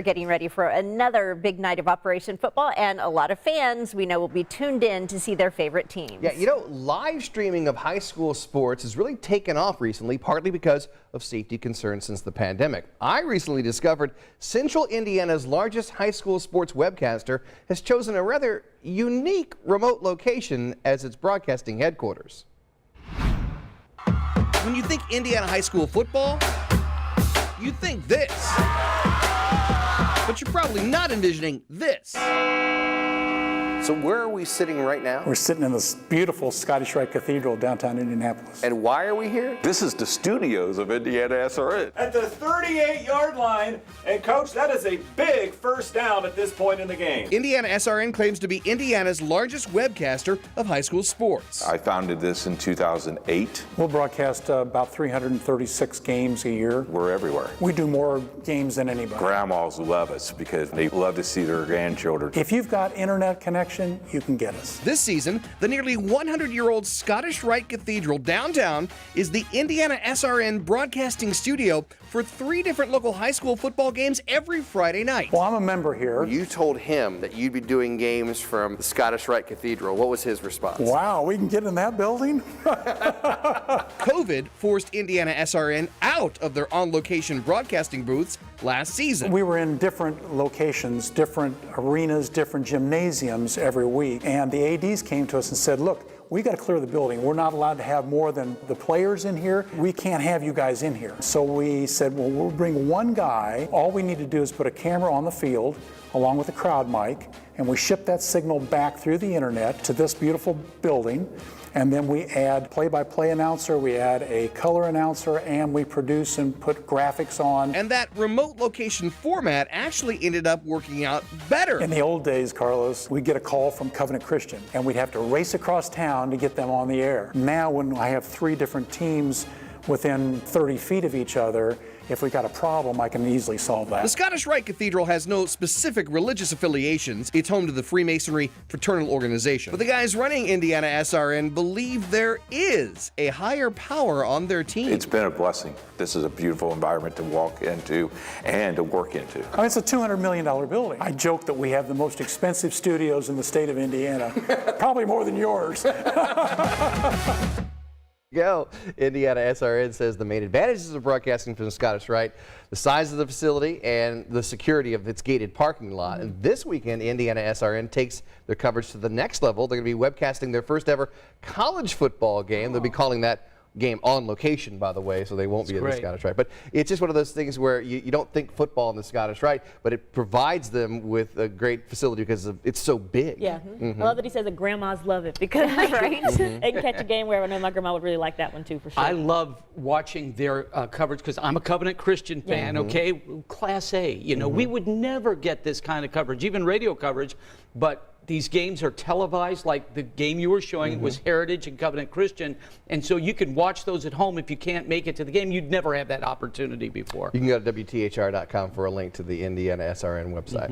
Getting ready for another big night of Operation Football, and a lot of fans we know will be tuned in to see their favorite teams. Yeah, you know, live streaming of high school sports has really taken off recently, partly because of safety concerns since the pandemic. I recently discovered Central Indiana's largest high school sports webcaster has chosen a rather unique remote location as its broadcasting headquarters. When you think Indiana high school football, you think this. But you're probably not envisioning this. So where are we sitting right now? We're sitting in this beautiful Scottish Rite Cathedral downtown Indianapolis. And why are we here? This is the studios of Indiana SRN. At the 38-yard line, and Coach, that is a big first down at this point in the game. Indiana SRN claims to be Indiana's largest webcaster of high school sports. I founded this in 2008. We'll broadcast about 336 games a year. We're everywhere. We do more games than anybody. Grandmas love us because they love to see their grandchildren. If you've got internet connection, you can get us. This season, the nearly 100-year-old Scottish Rite Cathedral downtown is the Indiana SRN broadcasting studio for 3 different local high school football games every Friday night. Well, I'm a member here. You told him that you'd be doing games from the Scottish Rite Cathedral. What was his response? Wow, we can get in that building? COVID forced Indiana SRN out of their on-location broadcasting booths last season. We were in different locations, different arenas, different gymnasiums every week, and the ADs came to us and said, look, we got to clear the building. We're not allowed to have more than the players in here. We can't have you guys in here. So we said, well, we'll bring one guy. All we need to do is put a camera on the field along with a crowd mic, and we ship that signal back through the internet to this beautiful building. And then we add play-by-play announcer, we add a color announcer, and we produce and put graphics on. And that remote location format actually ended up working out better. In the old days, Carlos, we'd get a call from Covenant Christian, and we'd have to race across town to get them on the air. Now, when I have 3 different teams within 30 feet of each other, if we got a problem, I can easily solve that. The Scottish Rite Cathedral has no specific religious affiliations. It's home to the Freemasonry fraternal organization. But the guys running Indiana SRN believe there is a higher power on their team. It's been a blessing. This is a beautiful environment to walk into and to work into. I mean, it's a $200 million building. I joke that we have the most expensive studios in the state of Indiana, probably more than yours. Go. Indiana SRN says the main advantages of broadcasting from the Scottish Rite, the size of the facility and the security of its gated parking lot. And this weekend, Indiana SRN takes their coverage to the next level. They're going to be webcasting their first ever college football game. They'll be calling that game on location, by the way, so they won't be at the Scottish Rite. But it's just one of those things where you don't think football in the Scottish Rite, but it provides them with a great facility because it's so big. Yeah, I love that he says that grandmas love it because they can catch a game where I know my grandma would really like that one too, for sure. I love watching their coverage because I'm a Covenant Christian fan, okay? Class A, you know, we would never get this kind of coverage, even radio coverage, but these games are televised, like the game you were showing was Heritage and Covenant Christian, and so you can watch those at home. If you can't make it to the game, you'd never have that opportunity before. You can go to WTHR.com for a link to the Indiana SRN website.